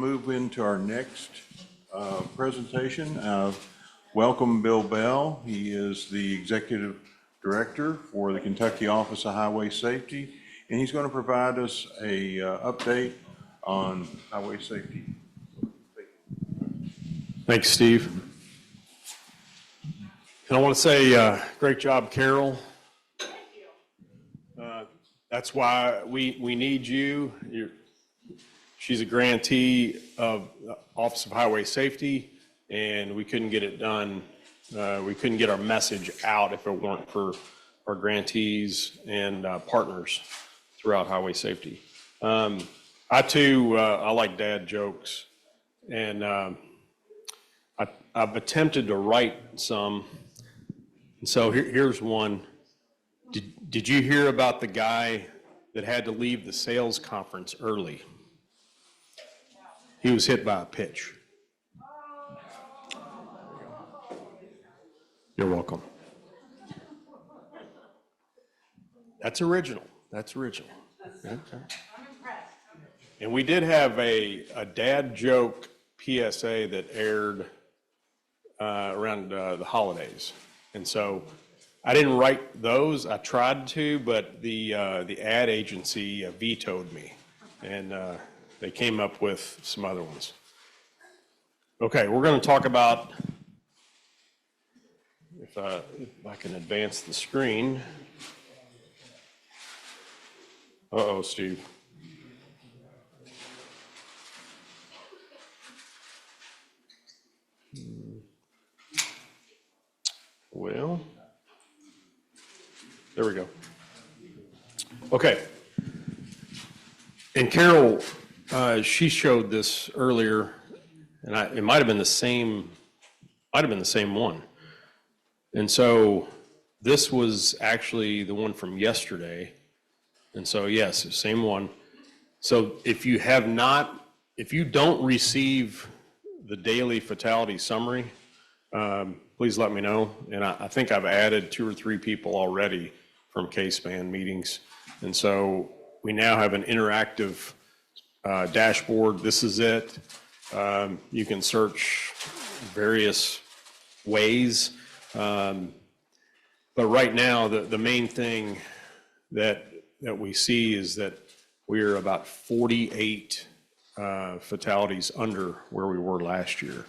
move into our next presentation. Welcome Bill Bell. He is the Executive Director for the Kentucky Office of Highway Safety, and he's going to provide us a update on highway safety. Thanks, Steve. And I want to say great job, Carol. That's why we need you. She's a grantee of Office of Highway Safety, and we couldn't get it done. We couldn't get our message out if it weren't for our grantees and partners throughout highway safety. I too, I like dad jokes, and I've attempted to write some. And so here's one. Did you hear about the guy that had to leave the sales conference early? He was hit by a pitch. You're welcome. That's original. That's original. Okay. And we did have a dad joke PSA that aired around the holidays. And so I didn't write those. I tried to, but the ad agency vetoed me, and they came up with some other ones. Okay, we're going to talk about, if I can advance the screen. Uh-oh, Steve. Well, there we go. Okay. And Carol, she showed this earlier, and it might have been the same one. And so this was actually the one from yesterday. And so yes, same one. So if you don't receive the daily fatality summary, please let me know. And I think I've added 2 or 3 people already from K-SPAN meetings. And so we now have an interactive dashboard. This is it. You can search various ways. But right now, the main thing that we see is that we're about 48 fatalities under where we were last year.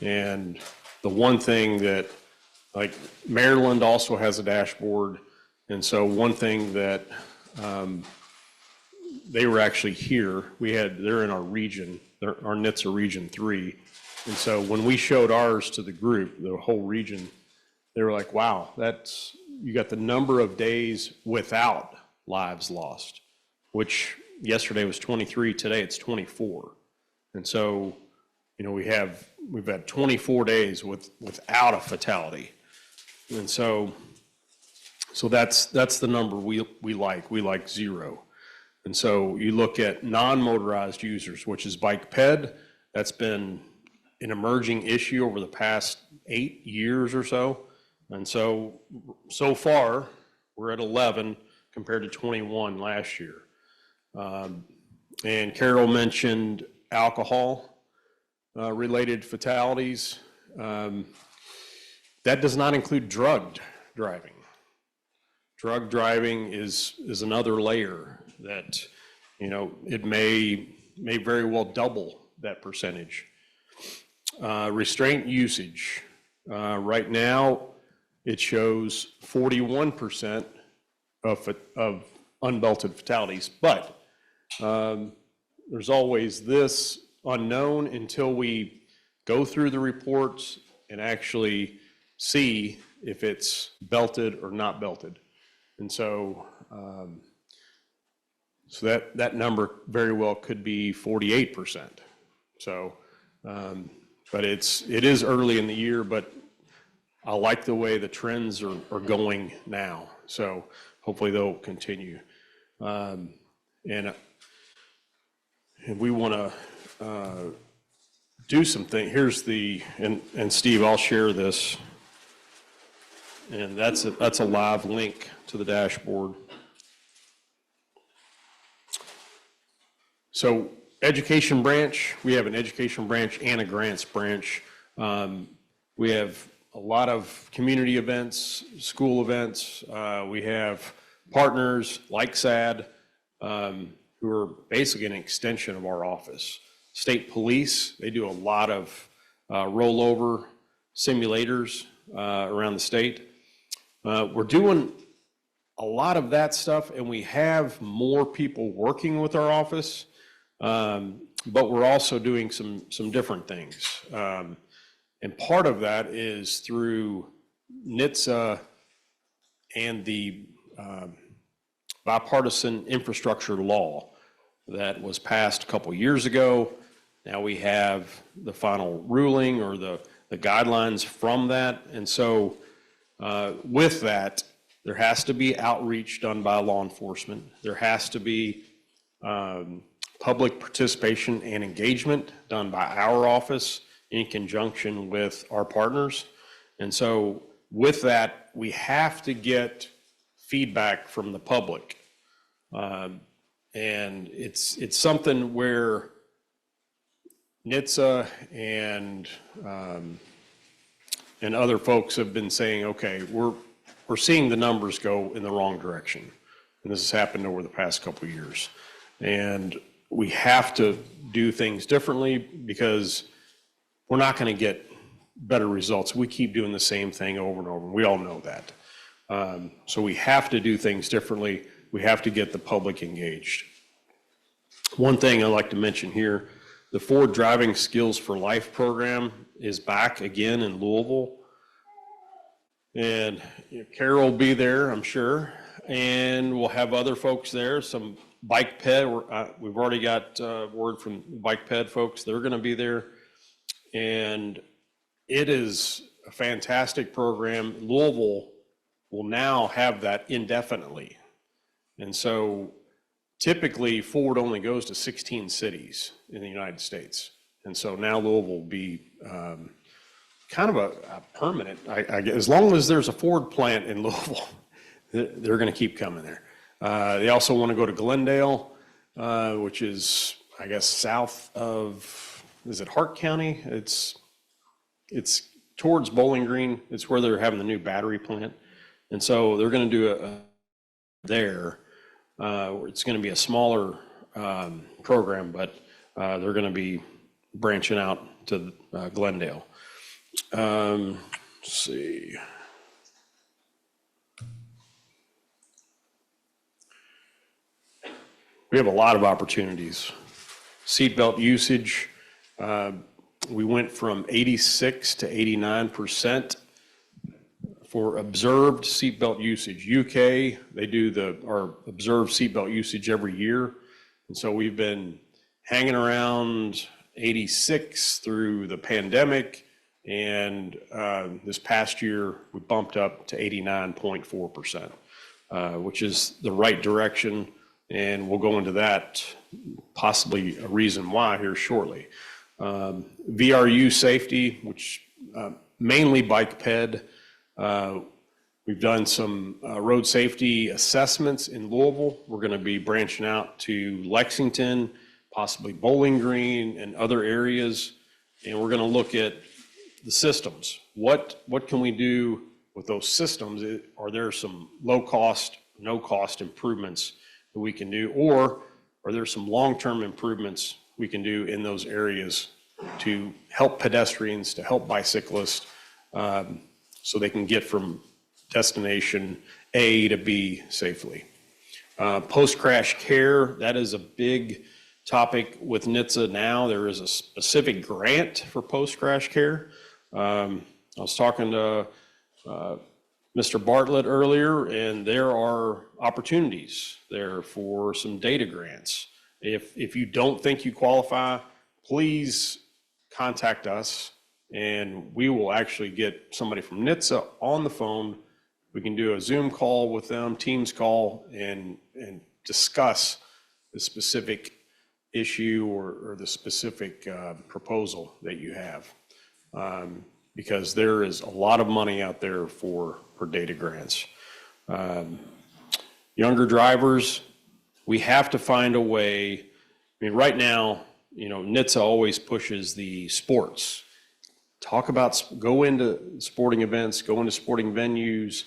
And the one thing that, like, Maryland also has a dashboard, and so one thing that they were actually here, they're in our region, our NHTSA Region 3, and so when we showed ours to the group, the whole region, they were like, wow, you got the number of days without lives lost, which yesterday was 23, today it's 24. And so, we've had 24 days without a fatality. And so that's the number we like. We like 0. And so you look at non-motorized users, which is bike ped. That's been an emerging issue over the past 8 years or so. And so far, we're at 11 compared to 21 last year. And Carol mentioned alcohol related fatalities. That does not include drug driving. Drug driving is another layer that, it may very well double that percentage. Restraint usage. Right now, it shows 41% of unbelted fatalities, but there's always this unknown until we go through the reports and actually see if it's belted or not belted. And so that number very well could be 48%. So, but it is early in the year, but I like the way the trends are going now. So hopefully they'll continue. And we want to do something. Here's and Steve, I'll share this. And that's a live link to the dashboard. So education branch, we have an education branch and a grants branch. We have a lot of community events, school events. We have partners like SAD, who are basically an extension of our office. State Police, they do a lot of rollover simulators around the state. We're doing a lot of that stuff, and we have more people working with our office, but we're also doing some different things. And part of that is through NHTSA and the bipartisan infrastructure law that was passed a couple years ago. Now we have the final ruling or the guidelines from that. And so with that, there has to be outreach done by law enforcement. There has to be public participation and engagement done by our office in conjunction with our partners. And so with that, we have to get feedback from the public. And it's something where NHTSA and other folks have been saying, okay, we're seeing the numbers go in the wrong direction. And this has happened over the past couple of years. And we have to do things differently because we're not going to get better results. We keep doing the same thing over and over. We all know that. So we have to do things differently. We have to get the public engaged. One thing I'd like to mention here, the Ford Driving Skills for Life program is back again in Louisville. And Carol will be there, I'm sure. And we'll have other folks there, some Bike Ped. We've already got word from Bike Ped folks. They're going to be there. And it is a fantastic program. Louisville will now have that indefinitely. And so typically Ford only goes to 16 cities in the United States. And so now Louisville will be kind of a permanent, I guess, as long as there's a Ford plant in Louisville, they're going to keep coming there. They also want to go to Glendale, which is, I guess, south of, is it Hart County? It's towards Bowling Green. It's where they're having the new battery plant. And so they're going to do there. It's going to be a smaller program, but they're going to be branching out to Glendale. Let's see. We have a lot of opportunities. Seatbelt usage, we went from 86 to 89% for observed seatbelt usage. UK, they do our observed seatbelt usage every year. And so we've been hanging around 86 through the pandemic. And this past year, we bumped up to 89.4%, which is the right direction. And we'll go into that, possibly a reason why here shortly. VRU safety, which mainly Bike Ped. We've done some road safety assessments in Louisville. We're going to be branching out to Lexington, possibly Bowling Green and other areas. And we're going to look at the systems. What can we do with those systems? Are there some low cost, no cost improvements that we can do? Or are there some long-term improvements we can do in those areas to help pedestrians, to help bicyclists, so they can get from destination A to B safely? Post-crash care, that is a big topic with NHTSA now. There is a specific grant for post-crash care. I was talking to Mr. Bartlett earlier, and there are opportunities there for some data grants. If you don't think you qualify, please contact us, and we will actually get somebody from NHTSA on the phone. We can do a Zoom call with them, Teams call, and discuss the specific issue or the specific proposal that you have. Because there is a lot of money out there for data grants. Younger drivers, we have to find a way. I mean, right now, NHTSA always pushes the sports. Talk about, go into sporting events, go into sporting venues.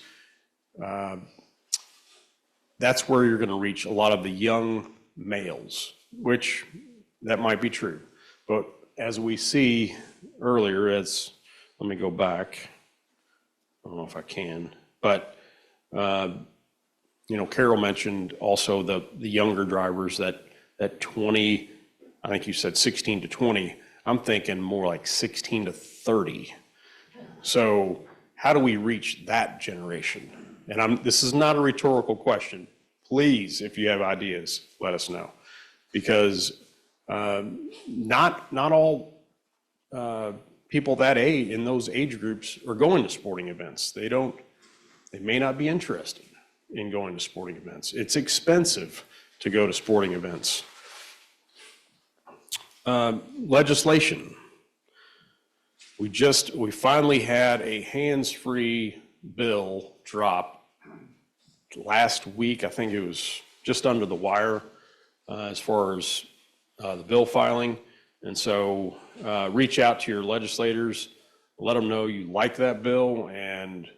That's where you're going to reach a lot of the young males, which that might be true. But as we see earlier, let me go back. I don't know if I can, but Carol mentioned also the younger drivers that 20, I think you said 16 to 20. I'm thinking more like 16 to 30. So how do we reach that generation? And this is not a rhetorical question. Please, if you have ideas, let us know. Because not all people that age, in those age groups, are going to sporting events. They may not be interested in going to sporting events. It's expensive to go to sporting events. Legislation. We finally had a hands-free bill drop last week. I think it was just under the wire as far as the bill filing. And so reach out to your legislators, let them know you like that bill, and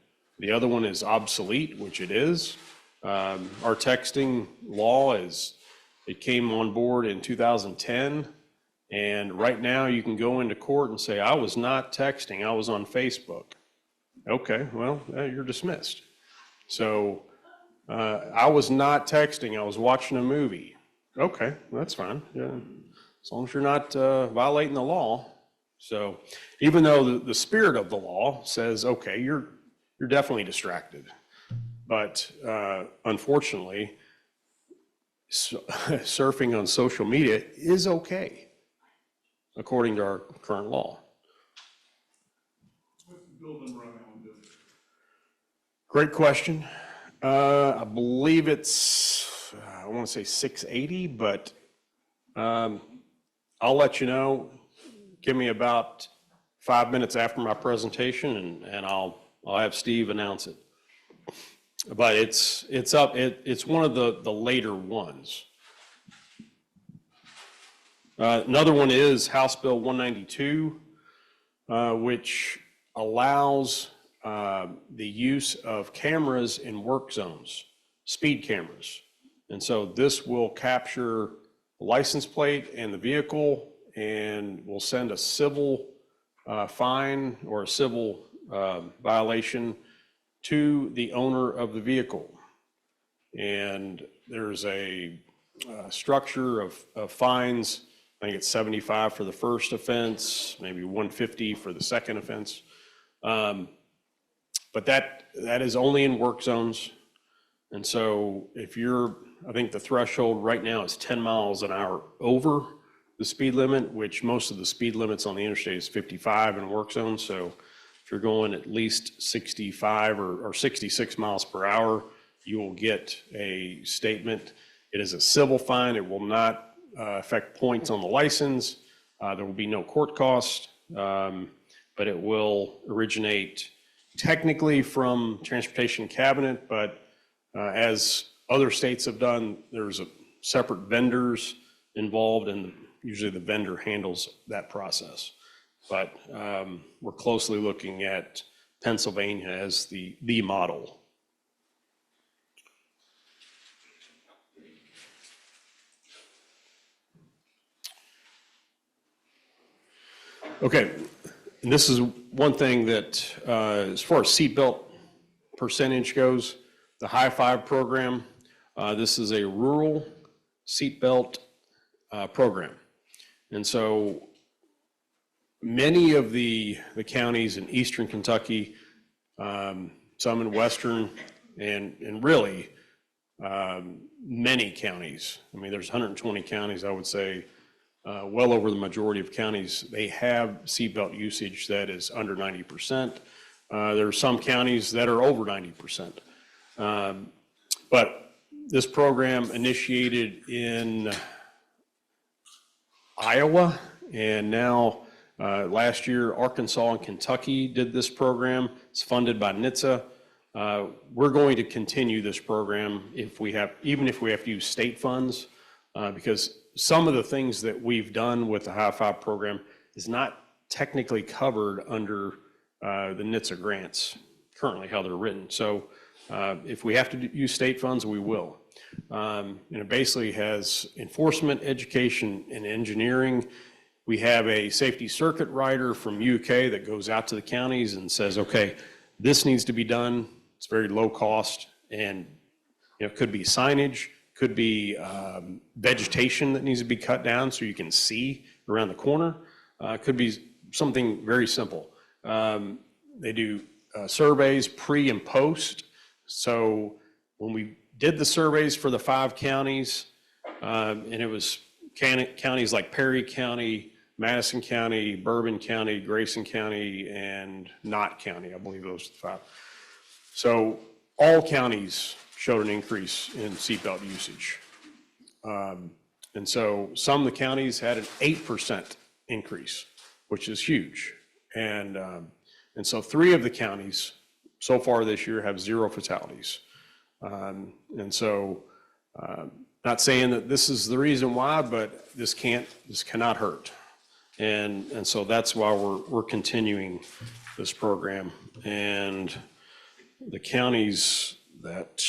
the other one is obsolete, which it is. Our texting law it came on board in 2010. And right now you can go into court and say, I was not texting, I was on Facebook. Okay, well, you're dismissed. So I was not texting, I was watching a movie. Okay, that's fine. Yeah. As long as you're not violating the law. So even though the spirit of the law says, okay, you're definitely distracted. But unfortunately, surfing on social media is okay, according to our current law. What's the bill number on that one, Bill? Great question. I believe it's, I want to say 680, but I'll let you know. Give me about 5 minutes after my presentation, and I'll have Steve announce it. But it's up. It's one of the later ones. Another one is House Bill 192, which allows the use of cameras in work zones, speed cameras. And so this will capture the license plate and the vehicle, and will send a civil fine or a civil violation to the owner of the vehicle. And there's a structure of fines. I think it's 75 for the first offense, maybe 150 for the second offense. But that is only in work zones. And so if I think the threshold right now is 10 miles an hour over the speed limit, which most of the speed limits on the interstate is 55 in work zones. So if you're going at least 65 or 66 miles per hour, you will get a statement. It is a civil fine. It will not affect points on the license. There will be no court cost, but it will originate technically from Transportation Cabinet, but as other states have done, there's separate vendors involved, and usually the vendor handles that process. But we're closely looking at Pennsylvania as the model. Okay, and this is one thing that, as far as seatbelt percentage goes, the High Five program, this is a rural seatbelt program. And so many of the counties in eastern Kentucky, some in western, and really many counties, I mean, there's 120 counties, I would say, well over the majority of counties, they have seatbelt usage that is under 90%. There are some counties that are over 90%. But this program initiated in Iowa, and now last year, Arkansas and Kentucky did this program. It's funded by NHTSA. We're going to continue this program even if we have to use state funds, because some of the things that we've done with the High Five program is not technically covered under the NHTSA grants, currently how they're written. So if we have to use state funds, we will. And it basically has enforcement, education, and engineering. We have a safety circuit rider from UK that goes out to the counties and says, okay, this needs to be done. It's very low cost, and it could be signage, could be vegetation that needs to be cut down so you can see around the corner. Could be something very simple. They do surveys pre and post. So when we did the surveys for the 5 counties, and it was counties like Perry County, Madison County, Bourbon County, Grayson County, and Knott County, I believe those are the 5. So all counties showed an increase in seatbelt usage. And so some of the counties had an 8% increase, which is huge. And so 3 of the counties so far this year have 0 fatalities. And so not saying that this is the reason why, but this cannot hurt. And so that's why we're continuing this program. And the counties that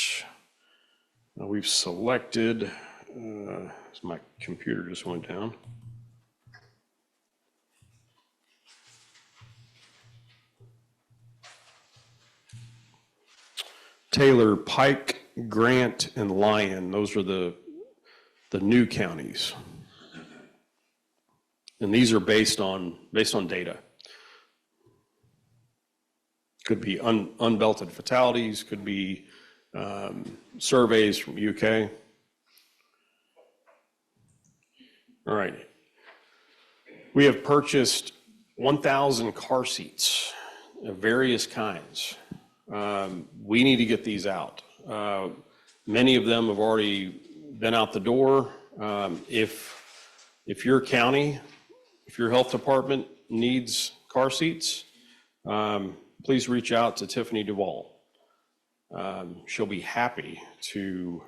we've selected, my computer just went down. Taylor, Pike, Grant, and Lyon, those are the new counties. And these are based on data. Could be unbelted fatalities, could be surveys from UK. All right. We have purchased 1,000 car seats of various kinds. We need to get these out. Many of them have already been out the door. If your county, if your health department needs car seats, please reach out to Tiffany Duvall. She'll be happy to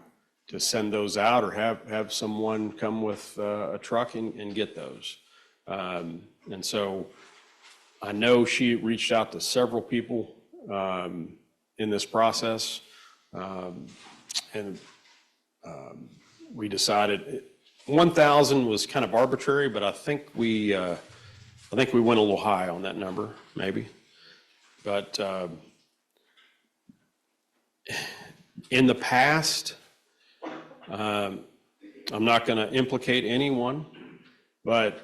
send those out, or have someone come with a truck and get those. And so I know she reached out to several people in this process, and we decided 1,000 was kind of arbitrary, but I think we went a little high on that number, maybe. But in the past, I'm not going to implicate anyone, but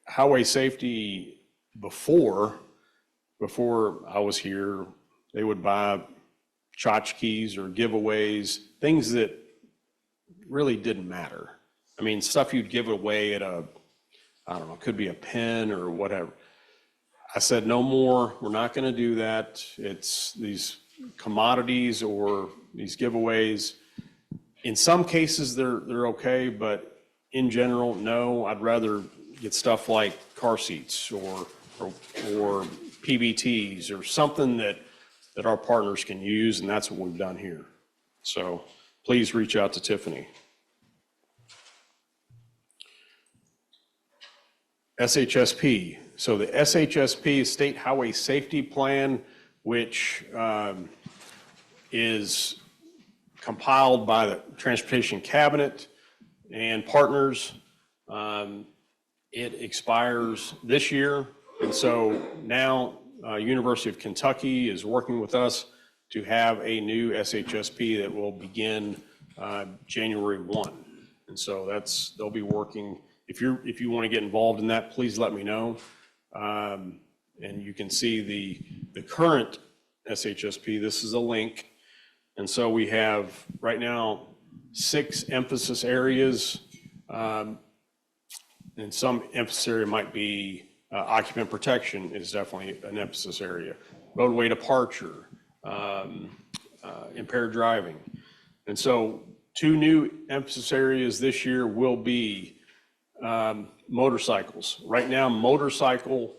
highway safety before I was here, they would buy tchotchkes or giveaways, things that really didn't matter. I mean, stuff you'd give away at I don't know, it could be a pen or whatever. I said, no more, we're not going to do that. It's these commodities or these giveaways. In some cases, they're okay, but in general, no. I'd rather get stuff like car seats or PBTs or something that our partners can use, and that's what we've done here. So please reach out to Tiffany. SHSP. So the SHSP is State Highway Safety Plan, which is compiled by the Transportation Cabinet and partners. It expires this year, and so now University of Kentucky is working with us to have a new SHSP that will begin January 1. And so they'll be working. If you want to get involved in that, please let me know. And you can see the current SHSP. This is a link. And so we have right now 6 emphasis areas. And some emphasis area might be occupant protection is definitely an emphasis area. Roadway departure, impaired driving. And so 2 new emphasis areas this year will be motorcycles. Right now, motorcycle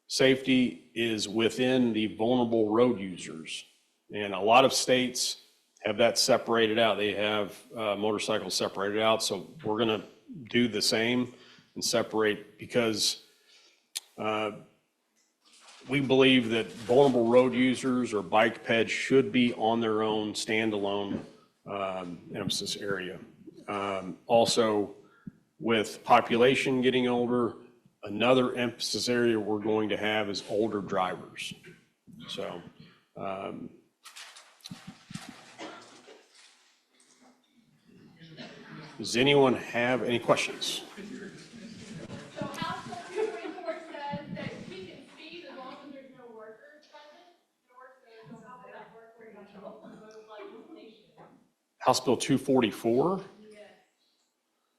safety is within the vulnerable road users. And a lot of states have that separated out. They have motorcycles separated out, so we're gonna do the same and separate because we believe that vulnerable road users or bike peds should be on their own standalone emphasis area. Also, with population getting older, another emphasis area we're going to have is older drivers. So, does anyone have any questions? So House Bill 244 says that we can speed as long as there's no workers present. So how will that work for the motorcycle station? House Bill 244? Yes.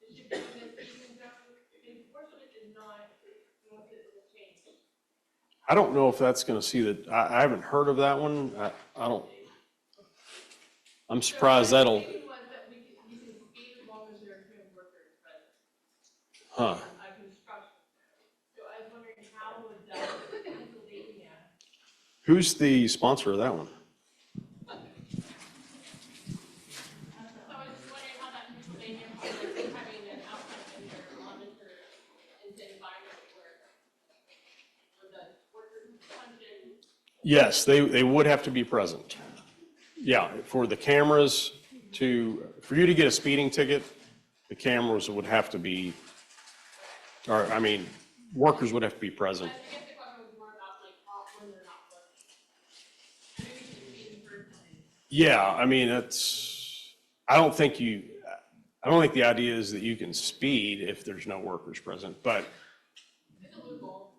It should be in this speeding zone. Enforcement is not, unless it will change. I don't know if that's going to see that. I haven't heard of that one. I don't. I'm surprised that'll. The thinking was that you can speed as long as there's no workers present. Huh. A construction zone. So I was wondering how would that Pennsylvania? Who's the sponsor of that one? So I was just wondering how that Pennsylvania policy is having an outside vendor monitor and then environment work. Would the workers punch in? Yes, they would have to be present. Yeah, for the cameras for you to get a speeding ticket, the cameras would have to be, or I mean, workers would have to be present. I guess the question was more about like when they're not working. Maybe we should speed in person. Yeah, I mean, I don't think the idea is that you can speed if there's no workers present, but It's a loophole.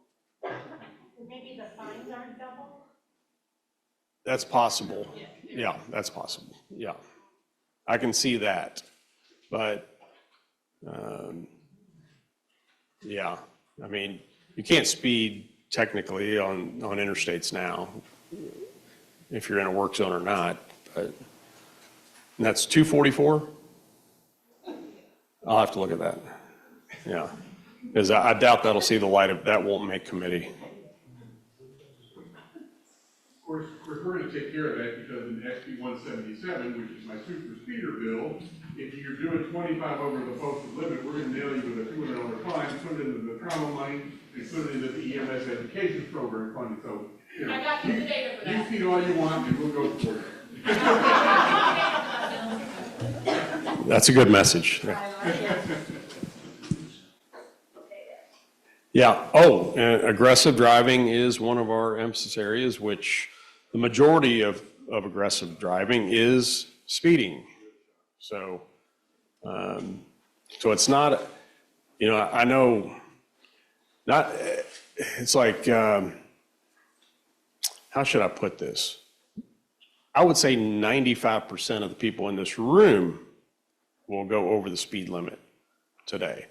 Maybe the signs aren't double? that's possible. Yeah, that's possible. Yeah. I can see that. But, yeah, I mean, you can't speed technically on interstates now if you're in a work zone or not, but and that's 244? I'll have to look at that. Yeah. Because I doubt that'll see the light of, that won't make committee. Of course, we're going to take care of that because in SB 177, which is my super speeder bill, if you're doing 25 over the posted limit, we're going to nail you with a $200 fine, put it into the trauma money, and put it into the EMS education program funding. So, you know, I got you the data for you that. feed all you want, and we'll go for it. That's a good message. Yeah. Oh, aggressive driving is one of our emphasis areas, which the majority of aggressive driving is speeding. So, so it's not, you know, I know not, it's like, how should I put this? I would say 95% of the people in this room will go over the speed limit today.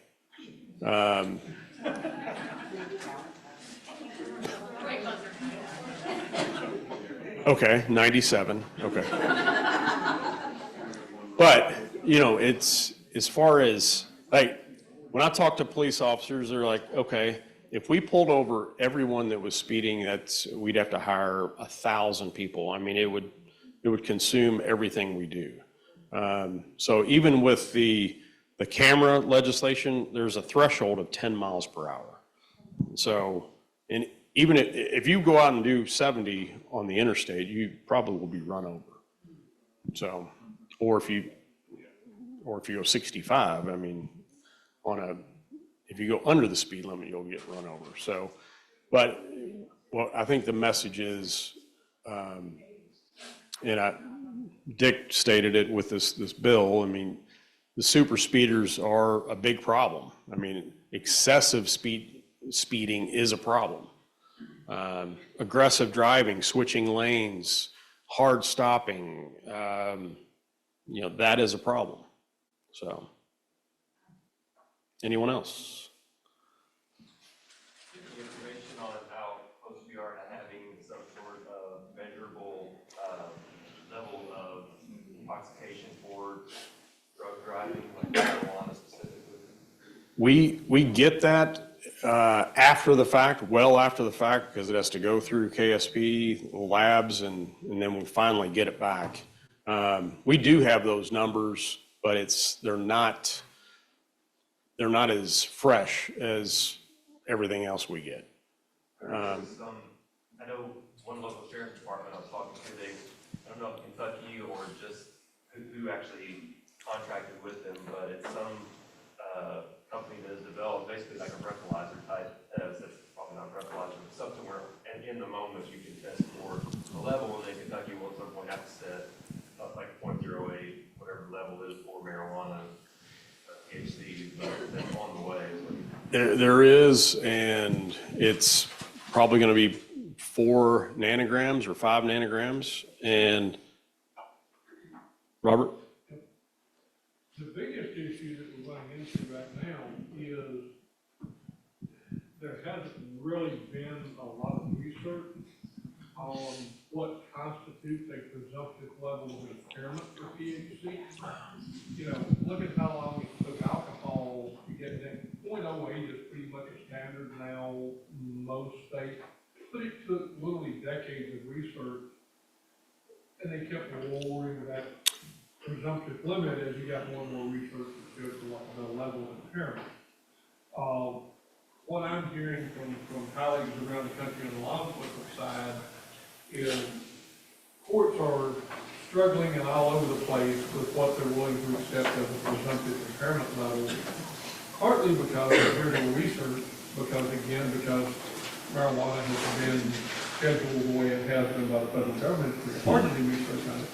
Okay, 97, okay. But, you know, it's, as far as, like, when I talk to police officers, they're like, okay, if we pulled over everyone that was speeding, we'd have to hire 1,000 people. I mean, it would consume everything we do. So even with the camera legislation, there's a threshold of 10 miles per hour. So, and even if you go out and do 70 on the interstate, you probably will be run over. So, or if you go 65, I mean, if you go under the speed limit, you'll get run over. So, but well, I think the message is, and Dick stated it with this bill. I mean, the super speeders are a big problem. I mean, excessive speeding is a problem. Aggressive driving, switching lanes, hard stopping, you know, that is a problem. So, anyone else? Information on how close we are to having some sort of measurable level of intoxication for drug driving, like marijuana specifically? We get that after the fact, well after the fact, because it has to go through KSP labs, and then we finally get it back. We do have those numbers, but they're not as fresh as everything else we get. I know one local sheriff's department I was talking to, I don't know if Kentucky or just who actually contracted with them, but it's some company that has developed basically like a breathalyzer type test. That's probably not a breathalyzer, but something where in the moment you can test for the level, and then Kentucky will at some point have to set like 0.08, whatever the level is for marijuana, THC, but that's on the way. There is, and it's probably going to be 4 nanograms or 5 nanograms. And Robert? The biggest issue that we're running into right now is there hasn't really been a lot of research on what constitutes a presumptive level of impairment for THC. You know, look at how long it took alcohol to get that. 0.08 is pretty much a standard now in most states, but it took literally decades of research, and they kept lowering that presumptive limit as you got more and more research that showed the level of impairment. What I'm hearing from colleagues around the country on the law enforcement side is courts are struggling and all over the place with what they're willing to accept as a presumptive impairment level, partly because there's no research, because marijuana has been scheduled the way it has been by the federal government. There's hardly any research on it.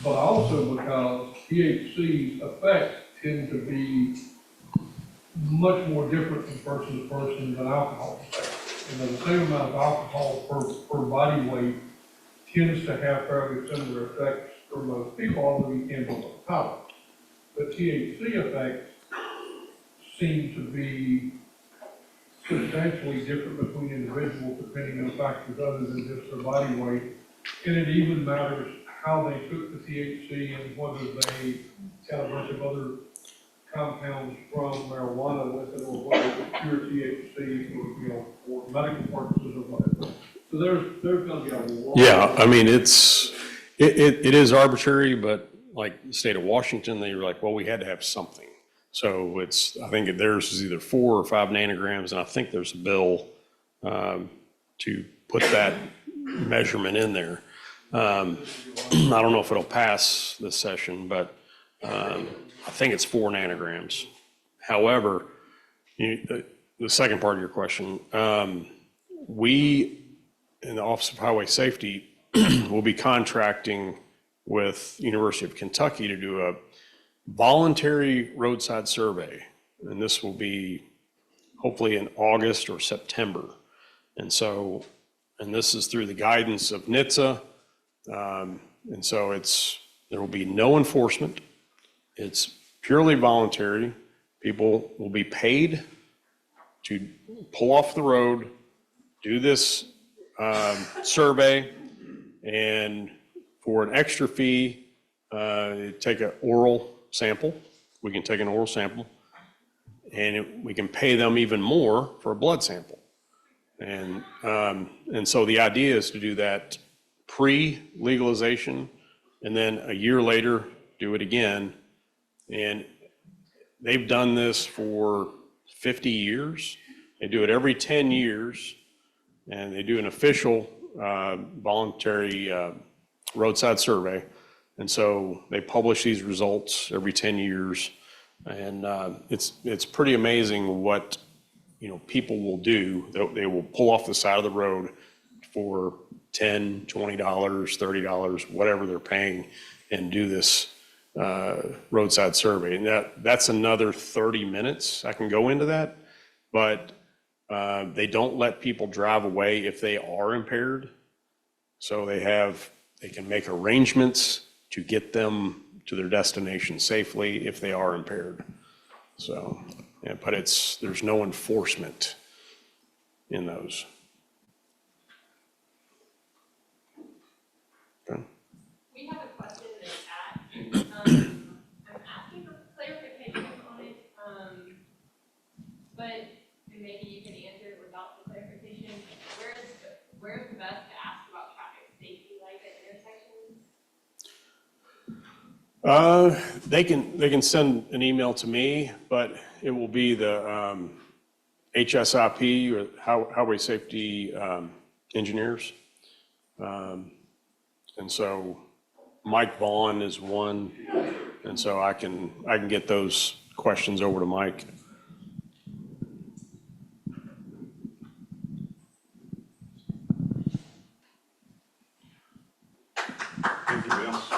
But also because THC's effects tend to be much more different from person to person than alcohol effects. And the same amount of alcohol per body weight tends to have fairly similar effects for most people, although you can be overpowered. But THC effects seem to be substantially different between individuals depending on factors other than just their body weight. And it even matters how they took the THC and whether they had a bunch of other compounds from marijuana with it, or whether it was pure THC, or, for medical purposes or whatever. So there's going to be a lot. Yeah, I mean, it is arbitrary, but like the state of Washington, they were like, well, we had to have something. So I think theirs is either 4 or 5 nanograms, and I think there's a bill to put that measurement in there. I don't know if it'll pass this session, but I think it's 4 nanograms. However, the second part of your question, we in the Office of Highway Safety will be contracting with University of Kentucky to do a voluntary roadside survey, and this will be hopefully in August or September. And this is through the guidance of NHTSA. And so there will be no enforcement. It's purely voluntary. People will be paid to pull off the road, do this survey, and for an extra fee, take an oral sample. We can take an oral sample, and we can pay them even more for a blood sample. And so the idea is to do that pre-legalization, and then a year later, do it again. And they've done this for 50 years. They do it every 10 years, and they do an official voluntary roadside survey. And so they publish these results every 10 years. And it's pretty amazing what, people will do. They will pull off the side of the road for $10, $20, $30, whatever they're paying, and do this roadside survey. And that's another 30 minutes. I can go into that, but they don't let people drive away if they are impaired. So they can make arrangements to get them to their destination safely if they are impaired. So, yeah, but there's no enforcement in those. Okay. We have a question in the chat. I'm asking for clarification on it, but maybe you can answer it without the clarification. Where's the best to ask about traffic safety lights at intersections? They can send an email to me, but it will be the HSIP or Highway Safety Engineers. And so Mike Vaughn is one, and so I can get those questions over to Mike.